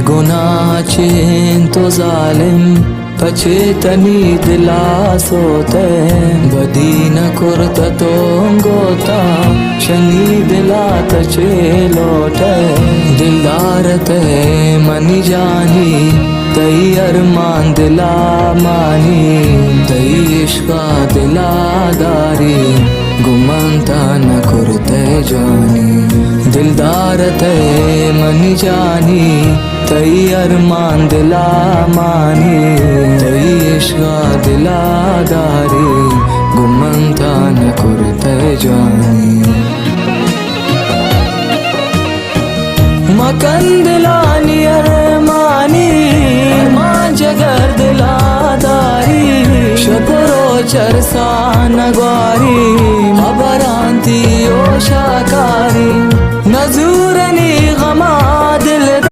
गुनाह चेन तो जालिम पचेतनी दिला सोते बदी न कुर्त तो गोता शनी दिला तचे लोटे दिलदार ते मनी जानी तई अरमान दिला मानी तई इश्का दिला दारी गुमंता न कुर्ते जानी दिलदार ते मनी जानी तई अरमान दिला मानी तई इश्का दिला दारी गुमंता न कुर्ते जानी मकन दिलानी अरमानी अरमान जगर दिला दारी शपरो चरसा नगवारी अबरांती ओ शाकारी नजूरनी गमा